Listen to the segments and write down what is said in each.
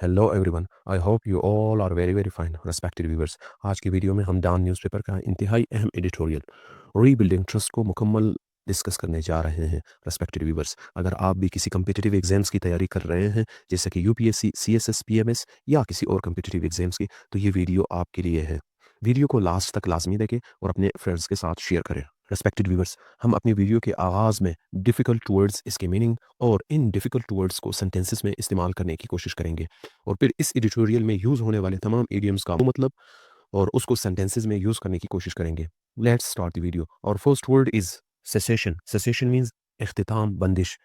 Hello everyone, I hope you all are very fine respected viewers. आज की video में हम डॉन न्यूज़पेपर का इंतहाई अहम एडिटोरियल रीबिल्डिंग ट्रस्ट को मुकम्मल डिस्कस करने जा रहे हैं। रेस्पेक्टेड व्यूअर्स, अगर आप भी किसी कम्पिटिटिव एग्जाम्स की तैयारी कर रहे हैं जैसे कि यूपीएससी, सीएसएस, पीएमएस या किसी और कम्पिटिटिव एग्जाम्स की, तो ये वीडियो आपके लिए है। वीडियो को लास्ट तक लाजमी देखें और अपने फ्रेंड्स के साथ शेयर करें। रेस्पेक्टेड व्यूअर्स, हम अपनी वीडियो के आगाज़ में डिफ़िकल्ट वर्ड्स, इसके मीनिंग और इन डिफ़िकल्ट वर्ड्स को सेंटेंसेस में इस्तेमाल करने की कोशिश करेंगे और फिर इस एडिटोरियल में यूज़ होने वाले तमाम इडियम्स का मतलब और उसको सेंटेंसेस में यूज़ करने की कोशिश करेंगे। Let's start the video. और first word is cessation. Cessation means इख्तिताम, बंदिश।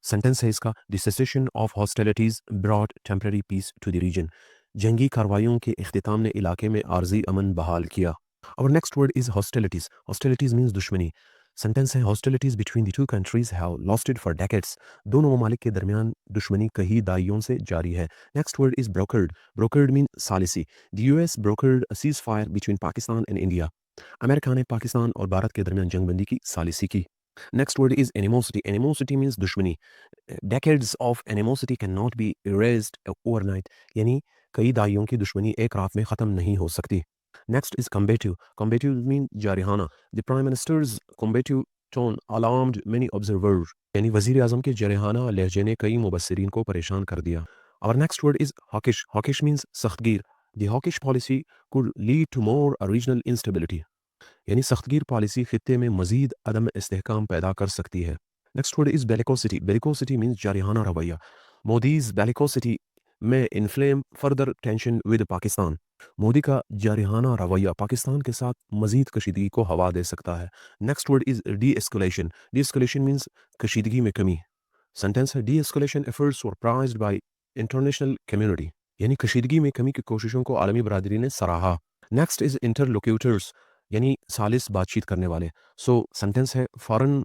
सेंटेंस है इसका, the cessation of hostilities brought temporary peace to the region. जंगी कार्रवाइयों के इख्तिताम ने इलाके में आर्जी अमन बहाल किया। और next word is hostilities. Hostilities means दुश्मनी। सेंटेंस है, hostilities between the two countries have lasted for decades. दोनों ममालिक के दरमियान दुश्मनी कई दाइयों से जारी है। Next word is brokered. Brokered mean सालिसी। The US brokered a ceasefire between Pakistan and India. America ने पाकिस्तान और भारत के दरमियान जंगबंदी की सालिसी की। Next word is animosity. Animosity means दुश्मनी। Decades of animosity can not be erased overnight, यानी कई दाइयों की दुश्मनी एक रात में ख़त्म नहीं हो सकती। Next is combative. Combative mean जारिहाना। The prime minister's combative tone alarmed many observer, यानी वजीर आजम के जरहाना लहजे ने कई मुबसरीन को परेशान कर दिया। और next word is hawkish. Hawkish means सख्तगीर। The hawkish policy could lead to more regional instability, यानी सख्तगीर पॉलिसी खित्ते में मजीद अदम इस्तेहकाम पैदा कर सकती है। Next word is bellicosity. Bellicosity means जारिहाना रवैया। Modi's bellicosity may inflame further tension with Pakistan. Modi का जारिहाना रवैया पाकिस्तान के साथ मजीद कशीदगी को हवा दे सकता है। Next word is de escalation. De escalation means कशीदगी में कमी। सेंटेंस है, de escalation efforts were prized by international community, यानी कशीदगी में कमी की कोशिशों को आलमी बरादरी ने सराहा। नेक्स्ट इज इंटरलोक्यूटर्स, यानी सालिस बातचीत करने वाले। सो सेंटेंस है, foreign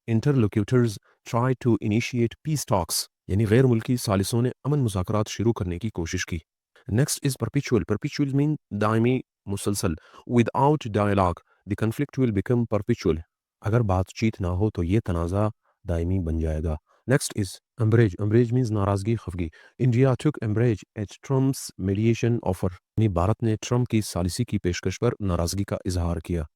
interlocutors try to initiate peace talks, यानी गैर मुल्की सालिसों ने अमन मुज़ाकरात शुरू करने की कोशिश की। Next is perpetual. Perpetual mean दायमी, मुसलसल। Without dialogue the conflict will become perpetual. अगर बातचीत ना हो तो ये तनाज़ा दायमी बन जाएगा। Next is umbrage. Umbrage means नाराज़गी, खफगी। India took umbrage at Trump's mediation offer, यानी भारत ने ट्रम्प की सालिसी की पेशकश पर नाराज़गी का इजहार किया।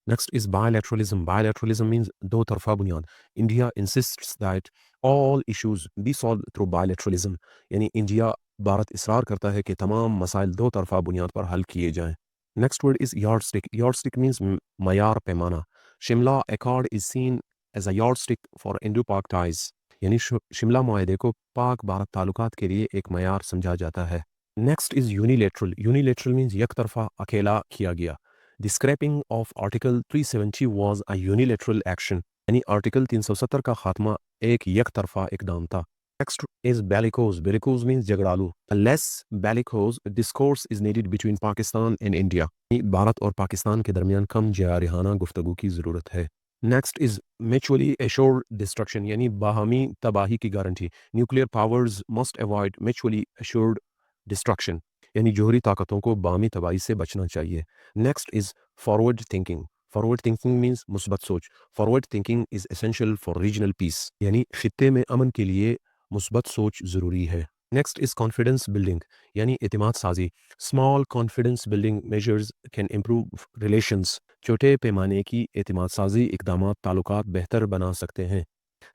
Next is bilateralism. Bilateralism means दो तरफा बुनियाद। India insists that all issues be solved through bilateralism, यानी इंडिया, भारत इसरार करता है कि तमाम मसाइल दो तरफा बुनियाद पर हल किए जाएं। Next word is yardstick. Yardstick means मयार, पैमाना। Shimla accord is seen as a yardstick for Indo-Pak ties, यानी शिमला मुआहदे को पाक भारत ताल्लुकात के लिए एक मयार समझा जाता है। Next is unilateral. Unilateral means एक तरफा, अकेला किया गया। The scrapping of Article 370 was a unilateral action, यानी आर्टिकल 370 का खात्मा एक तरफा इकदाम था। Next is bellicose. Bellicose means झगड़ालू। A less bellicose discourse is needed between Pakistan and India, यानी भारत और पाकिस्तान के दरमियान कम जारिहाना गुफ्तगू की ज़रूरत है। Next is mutually assured destruction, यानी बाहमी तबाही की guarantee. Nuclear powers must avoid mutually assured destruction, यानी जोहरी ताकतों को बामी तबाही से बचना चाहिए। Next is forward thinking. Forward thinking means मुस्बत सोच। Forward thinking is essential for regional peace, यानी खित्ते में अमन के लिए मुस्बत सोच ज़रूरी है। नेक्स्ट इज कॉन्फिडेंस बिल्डिंग, यानी एतमाद साजी। Small confidence building measures can improve relations. छोटे पैमाने की एतमाद साजी इकदाम ताल्लुकात बेहतर बना सकते हैं।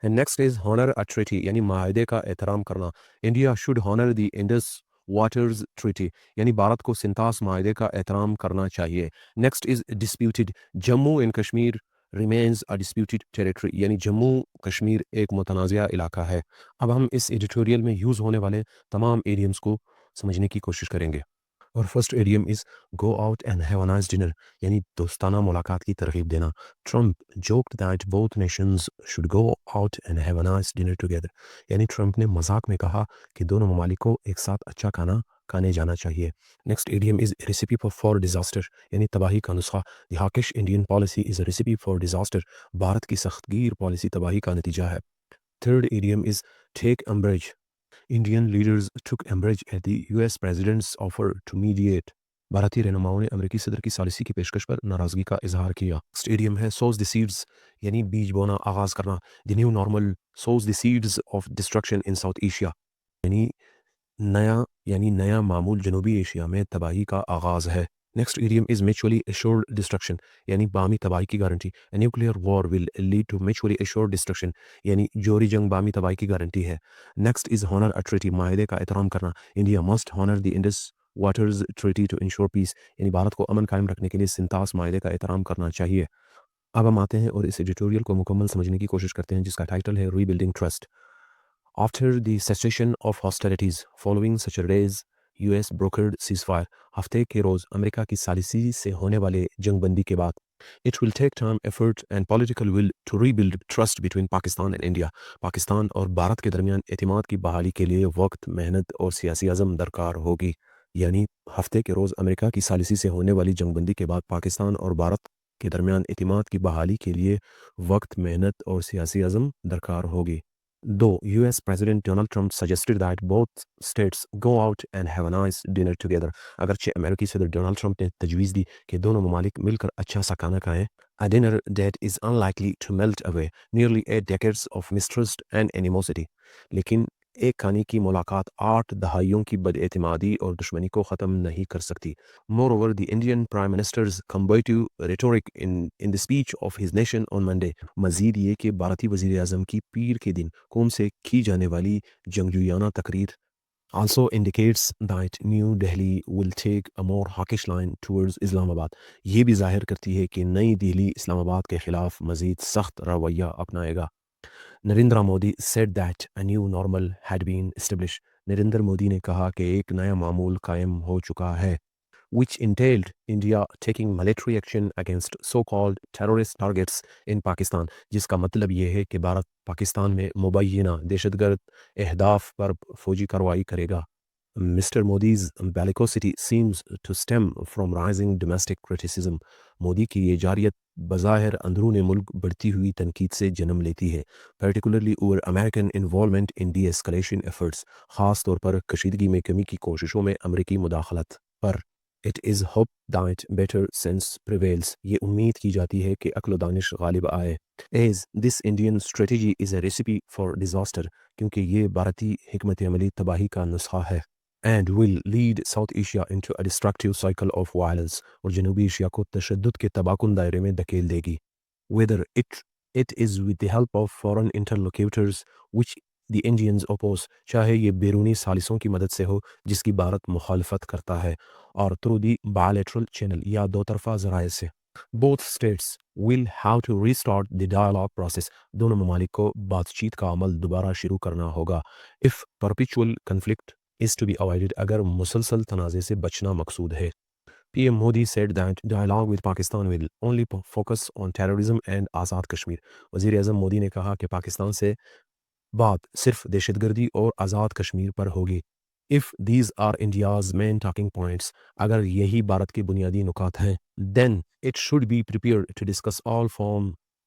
And next is honour a treaty, यानी माहदे का एहतराम करना। India should honour the Indus waters treaty, यानी भारत को सिंतास माहदे का एहतराम करना चाहिए। Next is disputed. Jammu and Kashmir remains a disputed territory, यानी जम्मू कश्मीर एक मुतनाज़ा इलाका है। अब हम इस एडिटोरियल में यूज़ होने वाले तमाम एडियम्स को समझने की कोशिश करेंगे। और first idiom is go out and have a nice dinner, यानी दोस्ताना मुलाकात की तरगीब देना। Trump joked that both Nations should go out and have a nice dinner together, यानी ट्रम्प ने मजाक में कहा कि दोनों ममालिक को एक साथ अच्छा खाना खाने जाना चाहिए। Next idiom is recipe for disaster, यानी तबाही का नुस्खा। The hawkish Indian policy is a recipe for disaster, Bharat की सख्तगीर पॉलिसी तबाही का नतीजा है। Third idiom is take umbrage. Indian leaders took umbrage at the US president's offer to mediate. भारतीय रहनुमाओं ने अमेरिकी सदर की सालिसी की पेशकश पर नाराजगी का इजहार किया। स्टेडियम है सोज द सीड्स, यानी बीज बोना, आगाज करना। The new normal shows the seeds of destruction in south Asia, यानी नया यानी नया मामूल जनूबी एशिया में तबाही का आगाज़ है। Next idiom is mutually assured destruction यानी बाहमी तबाही की गारंटी। A nuclear war will lead to mutually assured destruction यानी जोहरी जंग बाहमी तबाही की गारंटी है। Next is honour a treaty माहदे का एहतराम करना। India must honour the Indus waters treaty to ensure peace यानी भारत को अमन कायम रखने के लिए सिंतास माहदे का एहतराम करना चाहिए। अब हम आते हैं और इस एडिटोरियल को मुकम्मल समझने की कोशिश करते हैं जिसका टाइटल है rebuilding trust. After the cessation of hostilities following such a raise, US brokered ceasefire हफ्ते के रोज़ अमेरिका की सालिसी से होने वाले जंगबंदी के बाद It will take time, effort and political will to rebuild trust between Pakistan and India. Pakistan और भारत के दरमियान एतमाद की बहाली के लिए वक्त, मेहनत और सियासी अज़म दरकार होगी। यानी हफ्ते के रोज़ अमेरिका की सालिसी से होने वाली जंगबंदी के बाद पाकिस्तान और भारत के दरमियान एतमाद की बहाली के लिए वक्त, मेहनत और सियासी अज़म दरकार होगी। Though US President Donald Trump suggested that both states go out and have a nice dinner together, अगरचे अमेरिकी सदर डोनाल्ड ट्रंप ने तजवीज़ दी कि दोनों ममालिक मिलकर अच्छा सा खाना खाएं, a dinner that is unlikely to melt away nearly 8 decades of mistrust and animosity. लेकिन एक खाने की मुलाकात 8 दहाइयों की बदएतिमादी और दुश्मनी को ख़त्म नहीं कर सकती। Moreover, the Indian Prime Minister's combative rhetoric in the speech of his nation on Monday मजीद ये कि भारतीय वज़ीर आज़म की पीर के दिन कौम से की जाने वाली जंगजूयाना तकरीर also indicates that New Delhi will take a more hawkish line towards Islamabad. ये भी ज़ाहिर करती है कि नई दिल्ली इस्लामाबाद के खिलाफ मज़ीद सख्त रवैया अपनाएगा। Narendra Modi said that a new normal had been established. Narendra Modi ने कहा कि एक नया मामूल कायम हो चुका है, which entailed India taking military action against so-called terrorist targets in Pakistan, जिसका मतलब ये है कि भारत पाकिस्तान में मुबैना दहशतगर्द अहदाफ पर फौजी कार्रवाई करेगा। Mr. Modi's bellicosity seems to stem from rising domestic criticism. Modi की ये जारियत बज़ाहिर अंदरून मुल्क बढ़ती हुई तनकीद से जन्म लेती है, particularly over American involvement in de-escalation efforts, ख़ास तौर पर कशीदगी में कमी की कोशिशों में अमरीकी मुदाखलत पर। It is hoped that better sense prevails. ये उम्मीद की जाती है कि अक्ल दानिश गालिब आए। As this Indian strategy is a recipe for disaster, क्योंकि ये भारतीय हिकमत अमली तबाही का नुस्खा है। And will lead South Asia into a destructive cycle of violence और जनूबी एशिया को तशद्दुद के तबाकुन दायरे में धकेल देगी। Whether it is with the help of foreign interlocutors which the Indians oppose, चाहे ये बैरूनी सालिसों की मदद से हो जिसकी भारत मुखालफत करता है, और through the bilateral channel या दो तरफा ज़राए से। Both states will have to restart the dialogue process. दोनों ममालिक को बातचीत का अमल दोबारा शुरू करना होगा। If perpetual conflict is to be avoided, अगर मुसलसल तनाज़े से बचना मकसूद है। PM Modi said that dialogue with Pakistan will only focus on terrorism and Azad Kashmir. वज़ीर आज़म मोदी ने कहा कि पाकिस्तान से बात सिर्फ दहशतगर्दी और आज़ाद कश्मीर पर होगी। If these are India's main talking points, अगर यही भारत के बुनियादी नुकात हैं, then it should be prepared to discuss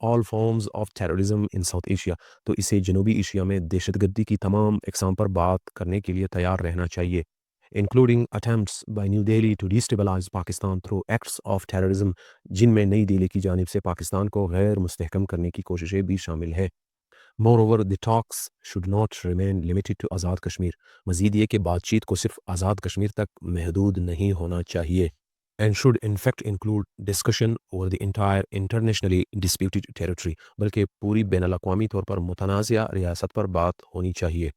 all forms of terrorism in South Asia. तो इसे जनूबी एशिया में दहशतगर्दी की तमाम अक़साम पर बात करने के लिए तैयार रहना चाहिए, including attempts by New Delhi to destabilize Pakistan through acts of terrorism, जिनमें नई दिल्ली की जानिब से पाकिस्तान को गैर मुस्तहकम करने की कोशिशें भी शामिल है। Moreover, the talks should not remain limited to Azad Kashmir. मज़ीद ये कि बातचीत को सिर्फ आज़ाद कश्मीर तक महदूद नहीं होना चाहिए, and should in fact include discussion over the entire internationally disputed territory, बल्कि पूरी बैनुल-अक़वामी तौर पर मुतनाज़िया रियासत पर बात होनी चाहिए।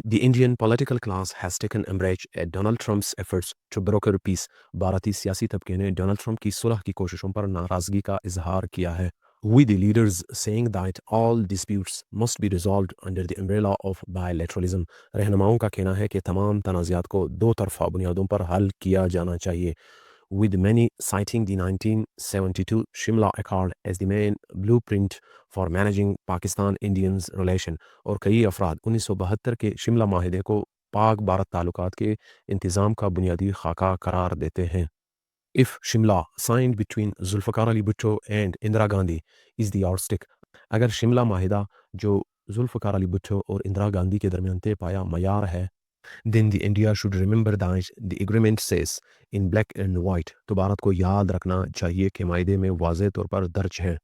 The Indian political class has taken umbrage at Donald Trump's efforts to broker peace. भारतीय सियासी तबके ने डोनाल्ड ट्रंप की सुलह की कोशिशों पर नाराज़गी का इजहार किया है, with the leaders saying that all disputes must be resolved under the umbrella of bilateralism. रहनुमाओं का कहना है कि तमाम तनाज़ात को दो तरफ़ा बुनियादों पर हल किया जाना चाहिए, with many citing the 1972 Shimla Accord as the main blueprint for managing Pakistan-Indians relation, और कई अफराद 1972 के शिमला माहिदे को पाक भारत ताल्लुकात के इंतज़ाम का बुनियादी खाका करार देते हैं। If Shimla signed between Zulfikar Ali Bhutto and Indira Gandhi is the yardstick, अगर शिमला माहिदा जो जुल्फ़िकार अली भुट्टो और इंदिरा गांधी के दरमियान तय पाया मयार है, then the India should remember that the agreement says in black and white, तो भारत को याद रखना चाहिए कि मायदे में वाज़ेह तौर पर दर्ज है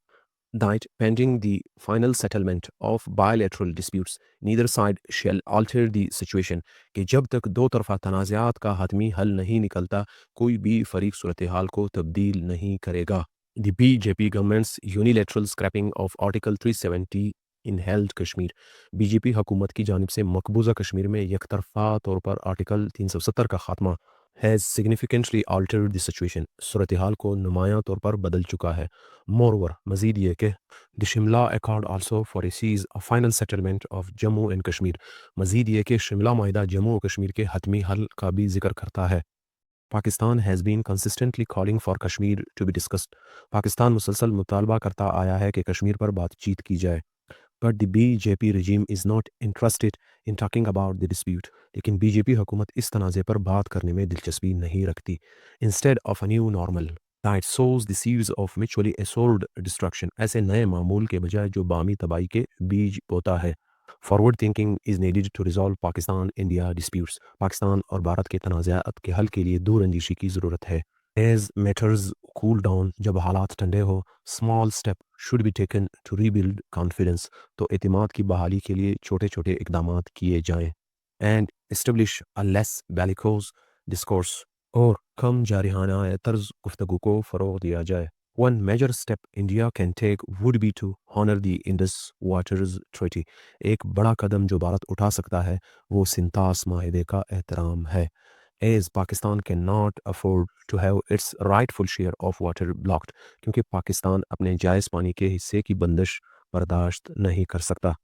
that pending the final settlement of bilateral disputes, neither side shall alter the situation कि जब तक दो तरफ़ा तनाज़ात का हतमी हल नहीं निकलता, कोई भी फ़रीक सूरत हाल को तब्दील नहीं करेगा। The BJP government's unilateral scrapping of Article 370 in held Kashmir BJP हुकूमत की जानिब से मकबूजा कश्मीर में यकतरफा तौर पर आर्टिकल 370 का खात्मा has significantly altered the situation सूरत हाल को नुमायां तौर पर बदल चुका है। Moreover, मजीद ये कि the Shimla Accord also foresees a final settlement of Jammu and Kashmir मजीद ये कि शिमला माहिदा जम्मू और कश्मीर के हतमी हल का भी जिक्र करता है। Pakistan has been consistently calling for Kashmir to be discussed Pakistan मुसलसल मुतालबा करता आया है कि कश्मीर पर बातचीत की जाए। But the BJP regime is not interested in talking about the dispute लेकिन बीजेपी हुकूमत इस तनाज़े पर बात करने में दिलचस्पी नहीं रखती। Instead of a new normal that sows the seeds of mutually assured destruction ऐसे नए मामूल के बजाय जो बामी तबाही के बीज बोता है। Forward thinking is needed to resolve Pakistan India disputes Pakistan और भारत के तनाज़ात के हल के लिए दूरअंदेशी की ज़रूरत है। As matters cool down जब हालात ठंडे हो small step should be taken to rebuild confidence तो एतमाद की बहाली के लिए छोटे छोटे इकदामात किए जाएं and establish a less bellicose discourse और कम जारहाना तर्ज गुफ्तगू को फ़रोग़ दिया जाए। One major step India can take would be to honor the Indus Waters Treaty एक बड़ा कदम जो भारत उठा सकता है वो सिंतास माहिदे का एहतराम है। As Pakistan cannot afford to have its rightful share of water blocked क्योंकि पाकिस्तान अपने जायज़ पानी के हिस्से की बंदिश बर्दाश्त नहीं कर सकता।